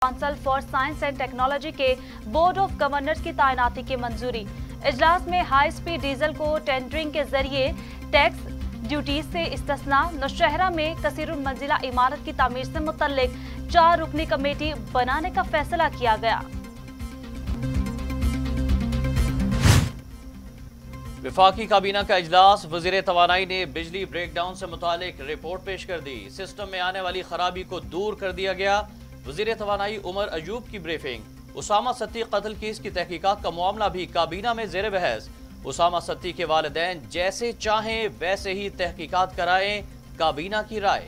Council for science and technology के board of governors की तैनाती की मंजूरी। इजलास में हाई स्पीड डीजल को टेंडरिंग के जरिए टैक्स ड्यूटी से इस्तिस्ना। नौशहरा में कसीरुल मंजिला इमारत की तामीर से मुतल्लिक 4 रुकनी कमेटी बनाने का फैसला किया गया। विफाकी काबीना का इजलास। वजीर तवानाई ने बिजली ब्रेकडाउन से मुतालिक रिपोर्ट पेश कर दी। सिस्टम में आने वाली खराबी को दूर कर दिया गया। वजीर तवानाई उमर अयूब की ब्रीफिंग। उसामा सत्ती कत्ल केस की तहकीकात का मामला भी काबीना में जेर बहस। उसामा सत्ती के वालिदैन जैसे चाहें वैसे ही तहकीकात कराएं, काबीना की राय।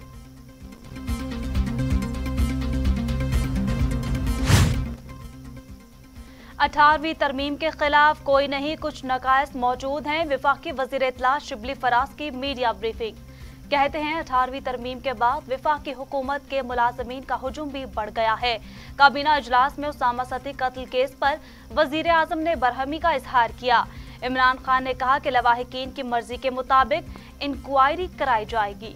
अठारहवीं तरमीम के खिलाफ कोई नहीं, कुछ नकायस मौजूद हैं। वफाकी वजीर इत्तला शिबली फराज की मीडिया ब्रीफिंग। कहते हैं 18वीं तरमीम के बाद वफाकी हुकूमत के मुलाजमीन का हुजूम भी बढ़ गया है। काबीना इजलास में उसामा सत्ती कत्ल केस पर वजीर आजम ने बरहमी का इजहार किया। इमरान खान ने कहा कि लवाहिकीन की मर्जी के मुताबिक इंक्वायरी कराई जाएगी।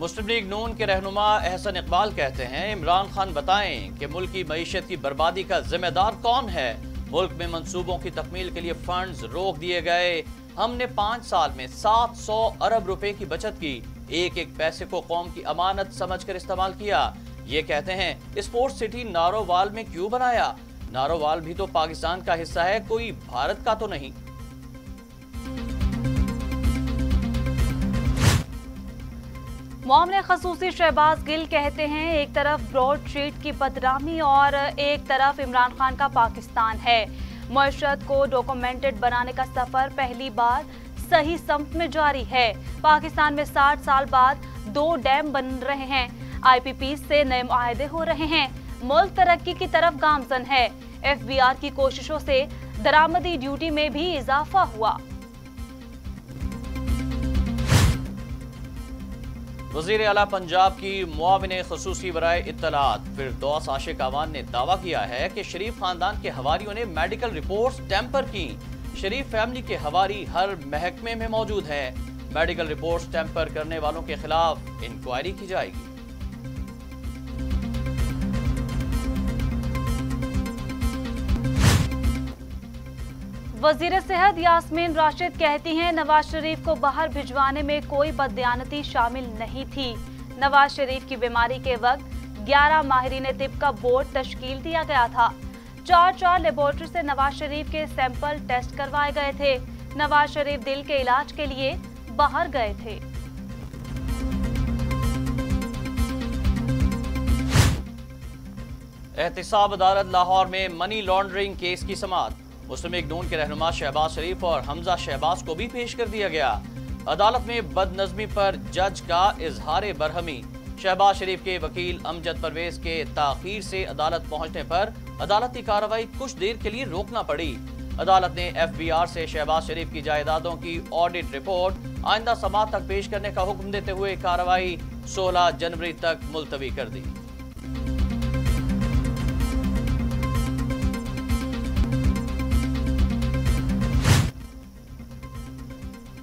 मुस्लिम लीग नून के रहनुमा एहसन इकबाल कहते हैं, इमरान खान बताएं कि मुल्क की मईशत की बर्बादी का जिम्मेदार कौन है। मुल्क में मंसूबों की तकमील के लिए फंड्स रोक दिए गए। हमने 5 साल में 700 अरब रुपए की बचत की। एक एक पैसे को कौम की अमानत समझकर इस्तेमाल किया। ये कहते हैं स्पोर्ट्स सिटी नारोवाल में क्यों बनाया। नारोवाल भी तो पाकिस्तान का हिस्सा है, कोई भारत का तो नहीं। मामले खसूसी शहबाज गिल कहते हैं, एक तरफ ब्रॉड स्ट्रीट की बदनामी और एक तरफ इमरान खान का पाकिस्तान है। मईशत को डॉक्यूमेंटेड बनाने का सफर पहली बार सही समत में जारी है। पाकिस्तान में 60 साल बाद 2 डैम बन रहे हैं। IPP से नए मुआहदे हो रहे हैं। मुल्क तरक्की की तरफ गामजन है। FBR की कोशिशों से दरामदी ड्यूटी में भी इजाफा हुआ। वजीर आला पंजाब की मुआविन खसूसी बराए इत्तलात फिरदौस आशिक अवान ने दावा किया है कि शरीफ खानदान के हवारियों ने मेडिकल रिपोर्ट्स टैंपर की। शरीफ फैमिली के हवारी हर महकमे में मौजूद हैं। मेडिकल रिपोर्ट्स टैंपर करने वालों के खिलाफ इंक्वायरी की जाएगी। वजीर सेहत यास्मीन राशिद कहती हैं, नवाज शरीफ को बाहर भिजवाने में कोई बददियानती शामिल नहीं थी। नवाज शरीफ की बीमारी के वक्त 11 माहिरीन तिब का बोर्ड तश्कील दिया गया था। 4 लेबोरेटरी से नवाज शरीफ के सैंपल टेस्ट करवाए गए थे। नवाज शरीफ दिल के इलाज के लिए बाहर गए थे। एहतिसाब अदालत लाहौर में मनी लॉन्ड्रिंग केस की समाअत। मुस्लिम लीग नून के रहनुमा शहबाज शरीफ और हमजा शहबाज को भी पेश कर दिया गया। अदालत में बदनज़मी पर जज का इजहार बरहमी। शहबाज शरीफ के वकील अमजद परवेज के ताखीर से अदालत पहुंचने पर अदालती कार्रवाई कुछ देर के लिए रोकना पड़ी। अदालत ने FBR से शहबाज शरीफ की जायदादों की ऑडिट रिपोर्ट आइंदा समाअत तक पेश करने का हुक्म देते हुए कार्रवाई 16 जनवरी तक मुलतवी कर दी।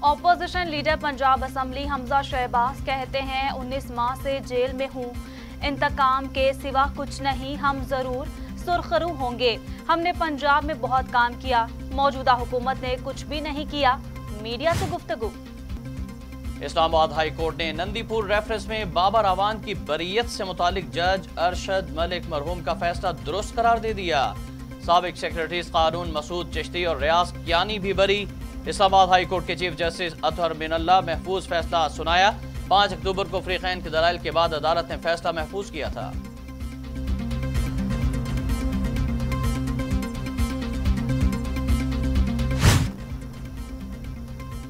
Opposition leader Punjab assembly Hamza Shahbaz कहते हैं, 19 माह से जेल में हूँ, इंतकाम के सिवा कुछ नहीं, हम जरूर सुरखरू होंगे। हमने पंजाब में बहुत काम किया, मौजूदा हुकूमत ने कुछ भी नहीं किया। मीडिया से गुफ्तगू। इस्लामाबाद हाई कोर्ट ने नंदीपुर रेफरेंस में बाबर अवान की बरीयत से मुतालिक जज अरशद मलिक मरहूम का फैसला दुरुस्त करार दे दिया। साबिक सेक्रेटरी कानून मसूद चिश्ती और रियाज कियानी भी बरी। इस्लामाबाद हाई कोर्ट के चीफ जस्टिस अतहर मिनल्ला महफूज फैसला सुनाया। 5 अक्टूबर को फरीकैन के दलाइल के बाद अदालत ने फैसला महफूज किया था।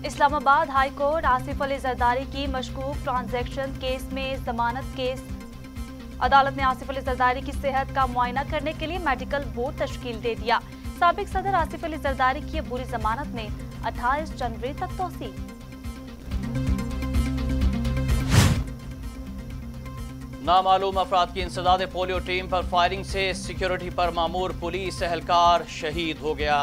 इस्लामाबाद हाई कोर्ट आसिफ अली जरदारी की मशकूक ट्रांजैक्शन केस में जमानत केस। अदालत ने आसिफ अली जरदारी की सेहत का मुआयना करने के लिए मेडिकल बोर्ड तश्कील दे दिया। साबिक सदर आसिफ अली जरदारी की बुरी जमानत में 28 जनवरी तक तोसी। नामालूम अफराद की इंसदाद पोलियो टीम पर फायरिंग से सिक्योरिटी पर मामूर पुलिस एहलकार शहीद हो गया।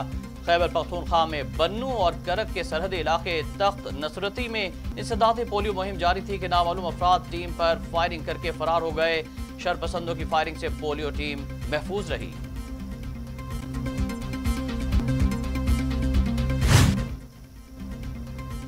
खैबर पख्तूनख्वा में बन्नू और करक के सरहदी इलाके तख्त नसरती में इंसदाद पोलियो मुहिम जारी थी कि नामालूम अफराद टीम पर फायरिंग करके फरार हो गए। शरपसंदों की फायरिंग से पोलियो टीम महफूज रही।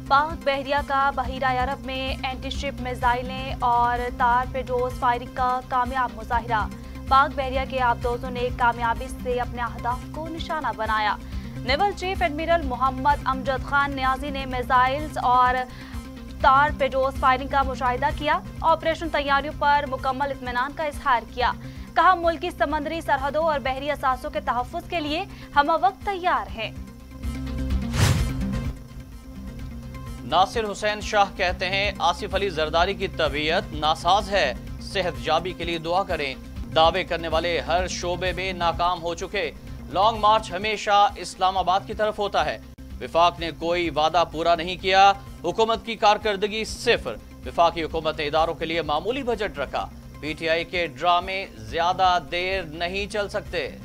पाक बहरिया का बहीरा अरब में एंटी शिप मिसाइलें और तार पेडोज फायरिंग का कामयाब मुजाहिरा। पाक बहरिया के आबदोजों ने कामयाबी से अपने अहदाफ को निशाना बनाया। Naval chief admiral Mohammad Amjad Khan Niazi ने मिसाइल्स और तार पेडोज फायरिंग का मुशाहिदा किया। ऑपरेशन तैयारियों पर मुकम्मल इत्मीनान का इजहार किया। कहा, मुल्क की समंदरी सरहदों और बहरी असासों के तहफ़्फ़ुज़ के लिए हम वक्त तैयार हैं। नासिर हुसैन शाह कहते हैं, आसिफ अली जरदारी की तबीयत नासाज है, सेहतयाबी के लिए दुआ करें। दावे करने वाले हर शोबे में नाकाम हो चुके। लॉन्ग मार्च हमेशा इस्लामाबाद की तरफ होता है। विफाक ने कोई वादा पूरा नहीं किया। हुकूमत की कारकर्दगी सिफर। विफाकी हुकूमत ने इदारों के लिए मामूली बजट रखा। पीटीआई के ड्रामे ज्यादा देर नहीं चल सकते।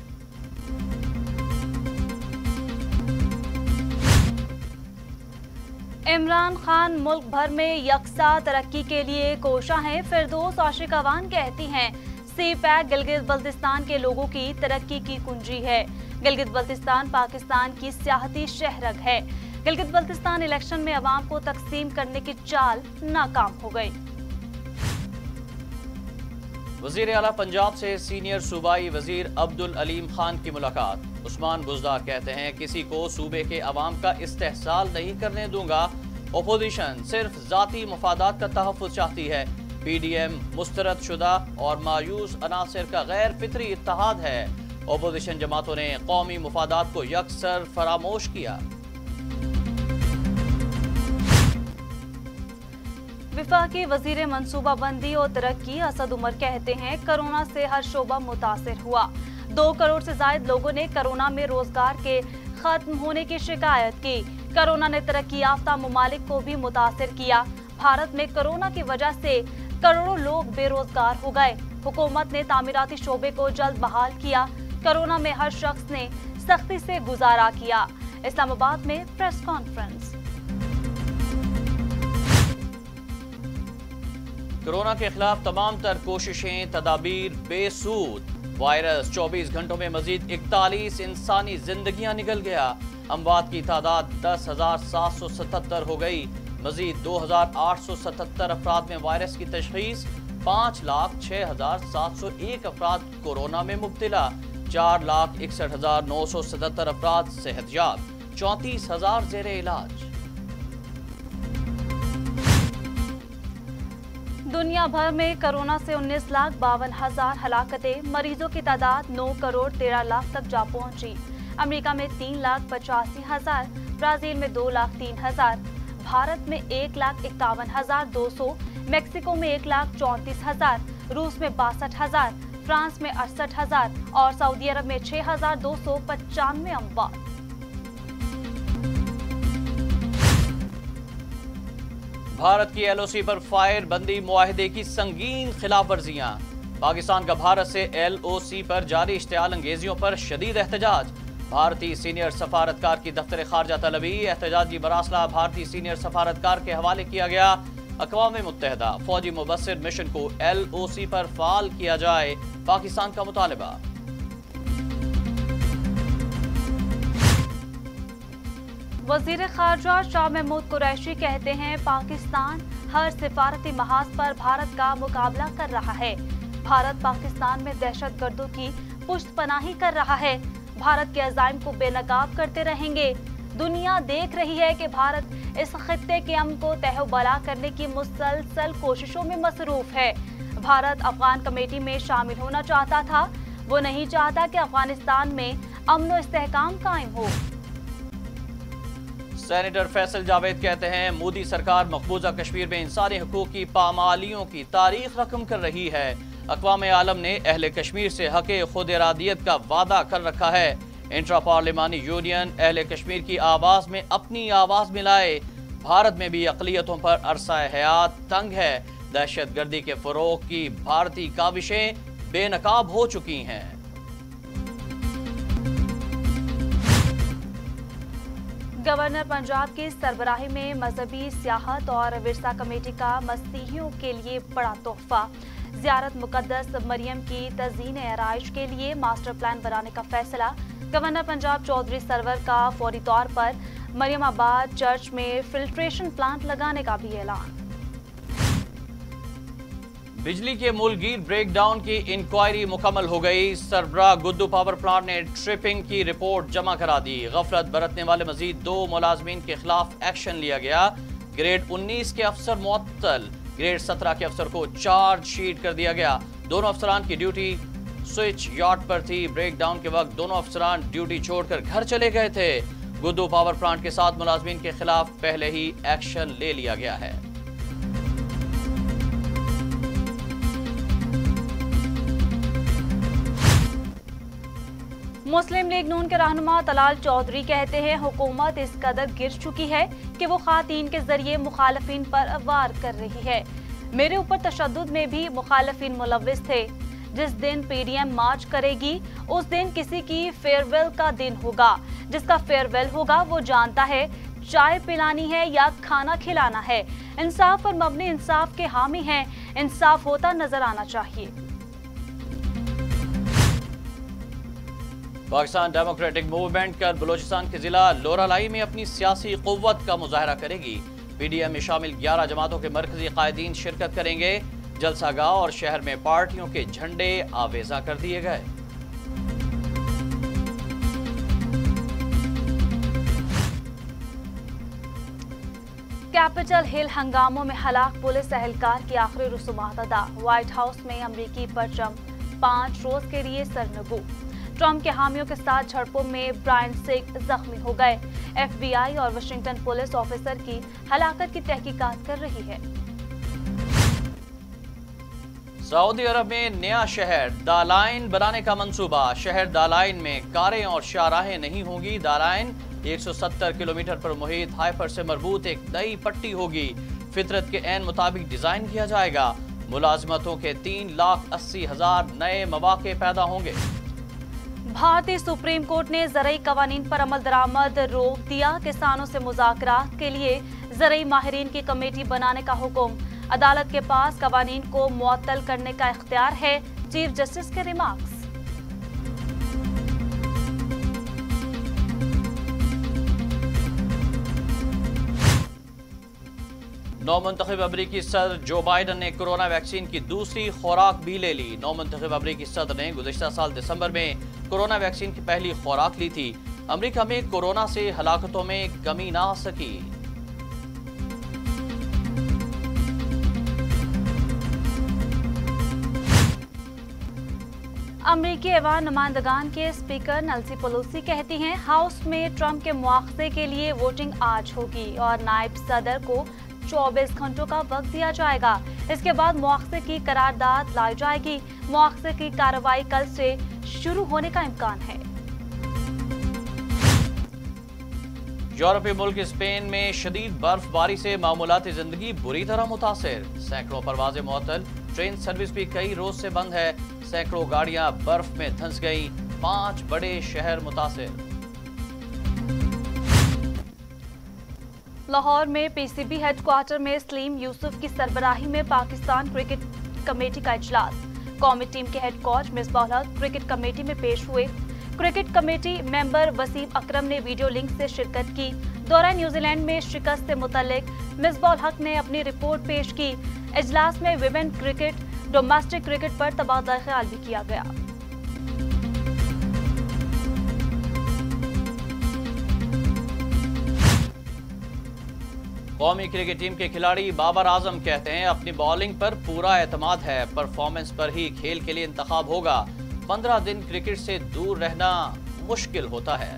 इमरान खान मुल्क भर में यकसा तरक्की के लिए कोशा हैं। फिरदौस आशिक अवान कहती हैं, सी पैक गिलगित बल्तिस्तान के लोगों की तरक्की की कुंजी है। गिलगित बल्तिस्तान पाकिस्तान की सियाहती शहरग है। गिलगित बल्तिस्तान इलेक्शन में अवाम को तकसीम करने की चाल नाकाम हो गई। वजीर आला पंजाब से सीनियर सूबाई वजीर अब्दुल अलीम खान की मुलाकात। उस्मान बुज़दार कहते हैं, किसी को सूबे के अवाम का इस्तेहसाल नहीं करने दूंगा। ओपोजिशन सिर्फ जाती मफादात का तहफ़्फ़ुज़ चाहती है। पीडीएम मुस्तरद शुदा और मायूस अनासिर का गैर फितरी इत्तेहाद है। ओपोजिशन जमातों ने कौमी मफादात को यकसर फरामोश किया। विफाकी वजीर मनसूबाबंदी और तरक्की असद उमर कहते हैं, कोरोना से हर शोबा मुतासिर हुआ। 2 करोड़ से ज्यादा लोगों ने कोरोना में रोजगार के खत्म होने की शिकायत की। कोरोना ने तरक्की याफ्ता ममालिक को भी मुतासिर किया। भारत में कोरोना की वजह से करोड़ों लोग बेरोजगार हो गए। हुकूमत ने तामीराती शोबे को जल्द बहाल किया। कोरोना में हर शख्स ने सख्ती से गुजारा किया। इस्लामाबाद में प्रेस कॉन्फ्रेंस। कोरोना के खिलाफ तमाम तर कोशिशें तदाबीर बेसूद। वायरस 24 घंटों में मजीद 41 इंसानी जिंदगियां निकल गया। अमवात की तादाद 10,777 हो गई। मजीद 2,877 अफराद में वायरस की तशखीस। 5,06,701 अफराद कोरोना में मुब्तला। 4,61,977 अफराद सेहतयाब। 34,000 जेरे इलाज। दुनिया भर में कोरोना से 19,52,000 हलाकतें। मरीजों की तादाद 9 करोड़ 13 लाख तक जा पहुंची। अमेरिका में 3,85,000, ब्राजील में 2,03,000, भारत में 1,51,200, मैक्सिको में 1,34,000, रूस में 62,000, फ्रांस में 68,000 और सऊदी अरब में 6,295 अमवात। भारत की एलओसी पर फायर बंदी मुआहिदे की संगीन खिलाफ वर्जियां। पाकिस्तान का भारत से एलओसी पर जारी इश्तियाल अंगेजियों पर शदीद एहतजाज। भारतीय सीनियर सफारतकार की दफ्तर खारजा तलबी। एहतजाजी मरासला भारतीय सीनियर सफारतकार के हवाले किया गया। अक़वाम मुत्तहिदा फौजी मुबस्सिर मिशन को एलओसी पर फाल किया जाए, पाकिस्तान का मुतालबा। वजीर खारजा शाह महमूद कुरैशी कहते हैं, पाकिस्तान हर सिफारती महाज पर भारत का मुकाबला कर रहा है। भारत पाकिस्तान में दहशतगर्दों की पुष्टपनाही कर रहा है। भारत के अज़ाइम को बेनकाब करते रहेंगे। दुनिया देख रही है कि भारत इस खित्ते के अमन को तहबला करने की मुसलसल कोशिशों में मसरूफ है। भारत अफगान कमेटी में शामिल होना चाहता था। वो नहीं चाहता कि अफगानिस्तान में अमन व इस्तेहकाम कायम हो। सेनेटर फैसल जावेद कहते हैं, मोदी सरकार मकबूजा कश्मीर में इंसानी हकूक की पामालियों की तारीख रकम कर रही है। अक़वाम आलम ने अहले कश्मीर से हक़े खुद इरादियत का वादा कर रखा है। इंट्रा पार्लिमानी यूनियन अहले कश्मीर की आवाज़ में अपनी आवाज़ मिलाए। भारत में भी अक़लियतों पर अरसा हयात तंग है। दहशत गर्दी के फ़रोग़ की भारतीय काविशें बेनकाब हो चुकी हैं। गवर्नर पंजाब की सरबराही में मजहबी सियाहत और विरसा कमेटी का मसीहियों के लिए बड़ा तोहफा। ज़ियारत मुकद्दस मरियम की तज़ीन आराइश के लिए मास्टर प्लान बनाने का फैसला। गवर्नर पंजाब चौधरी सरवर का फौरी तौर पर मरियमाबाद चर्च में फिल्ट्रेशन प्लांट लगाने का भी ऐलान। बिजली के मुलगीर ब्रेकडाउन की इंक्वायरी मुकम्मल हो गई। सरबराह गुद्दू पावर प्लांट ने ट्रिपिंग की रिपोर्ट जमा करा दी। गफलत बरतने वाले मजीद 2 मुलाजमीन के खिलाफ एक्शन लिया गया। ग्रेड 19 के अफसर मुअत्तल, ग्रेड 17 के अफसर को चार्जशीट कर दिया गया। दोनों अफसरान की ड्यूटी स्विच यार्ड पर थी। ब्रेकडाउन के वक्त दोनों अफसरान ड्यूटी छोड़कर घर चले गए थे। गुद्दू पावर प्लांट के 7 मुलाजमीन के खिलाफ पहले ही एक्शन ले लिया गया है। मुस्लिम लीग नून के रहनुमा तलाल चौधरी कहते हैं हुकूमत इस कदर गिर चुकी है कि वो खातीन के जरिए मुखालफिन पर वार कर रही है। मेरे ऊपर तशद्दुद में भी मुखालफिन मुलव्विस थे। जिस दिन पीडीएम मार्च करेगी उस दिन किसी की फेयरवेल का दिन होगा। जिसका फेयरवेल होगा वो जानता है चाय पिलानी है या खाना खिलाना है। इंसाफ पर मबनी इंसाफ के हामी हैं। इंसाफ होता नजर आना चाहिए। पाकिस्तान डेमोक्रेटिक मूवमेंट कल बलोचिस्तान के जिला लोरालाई में अपनी सियासी कुव्वत का मुजाहरा करेगी। पीडीएम में शामिल 11 जमातों के मरकजी कायदीन शिरकत करेंगे। जलसागाह और शहर में पार्टियों के झंडे आवेजा कर दिए गए। कैपिटल हिल हंगामों में हलाक पुलिस एहलकार की आखिरी रसूमात अदा। व्हाइट हाउस में अमरीकी परचम 5 रोज के लिए सरनगू। ट्रंप के हामियों के साथ झड़पों में ब्रायन सिख जख्मी हो गए। एफबीआई और वाशिंगटन पुलिस ऑफिसर की हलाकत की तहकीकात कर रही है। सऊदी अरब में नया शहर दालाइन बनाने का मंसूबा। शहर दालाइन में कारें और शाहराहें नहीं होंगी। दालाइन 170 किलोमीटर पर मुहित हाइफर से मरबूत एक नई पट्टी होगी। फितरत के ऐन मुताबिक डिजाइन किया जाएगा। मुलाजमतों के 3,80,000 नए मौके पैदा होंगे। भारतीय सुप्रीम कोर्ट ने ज़रई कवानीन पर अमल दरामद रोक दिया। किसानों से मुज़ाकरात के लिए ज़रई माहिरीन की कमेटी बनाने का हुक्म। अदालत के पास कवानीन को मुअत्तल करने का इख्तियार है। चीफ जस्टिस के रिमार्क्स। नौमुंतखब अमरीकी सदर जो बाइडन ने कोरोना वैक्सीन की दूसरी खुराक भी ले ली। नौमुंतखब अमरीकी सदर ने गुज़िश्ता साल दिसंबर में कोरोना वैक्सीन की पहली खुराक ली थी। अमरीका में कोरोना से हलाकतों में कमी ना आ सकी। अमरीकी ऐवान नुमाइंदगान के स्पीकर नैंसी पेलोसी कहती हैं हाउस में ट्रंप के मुआवजे के लिए वोटिंग आज होगी और नायब सदर को 24 घंटों का वक्त दिया जाएगा। इसके बाद मुआवजे की करारदाद लाई जाएगी। मुआवजे की कार्रवाई कल से शुरू होने का इम्कान है। यूरोपीय मुल्क स्पेन में शदीद बर्फबारी से मामूलाती जिंदगी बुरी तरह मुतासिर। सैकड़ों परवाजें मुअत्तल। ट्रेन सर्विस भी कई रोज से बंद है। सैकड़ों गाड़ियां बर्फ में धंस गई। 5 बड़े शहर मुतासिर। लाहौर में पीसीबी हेडक्वार्टर में सलीम यूसुफ की सरबराही में पाकिस्तान क्रिकेट कमेटी का इजलास। कौमी टीम के हेड कोच मिसबाहुल हक क्रिकेट कमेटी में पेश हुए। क्रिकेट कमेटी मेंबर वसीम अकरम ने वीडियो लिंक से शिरकत की। दौरान न्यूजीलैंड में शिकस्त से मुतल्लिक मिसबाहुल हक ने अपनी रिपोर्ट पेश की। इजलास में विमेन क्रिकेट, डोमेस्टिक क्रिकेट पर तबादला ख्याल भी किया गया। कौमी क्रिकेट टीम के खिलाड़ी बाबर आजम कहते हैं अपनी बॉलिंग पर पूरा एतमाद है। परफॉर्मेंस पर ही खेल के लिए इंतखाब होगा। 15 दिन क्रिकेट से दूर रहना मुश्किल होता है।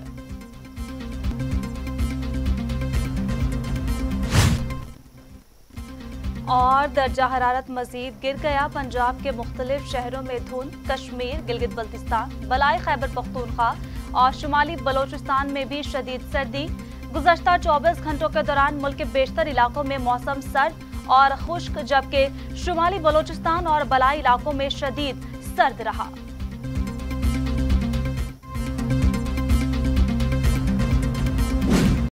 और दर्जा हरारत मजीद गिर गया। पंजाब के मुख्तलिफ शहरों में धुंध। कश्मीर, गिलगित बल्तिस्तान, बलाई खैबर पख्तूनख्वा और शुमाली बलोचिस्तान में भी शदीद सर्दी। गुज़श्ता 24 घंटों के दौरान मुल्क के बेशतर इलाकों में मौसम सर्द और खुश्क, जबकि शुमाली बलोचिस्तान और बलाई इलाकों में शदीद सर्द रहा।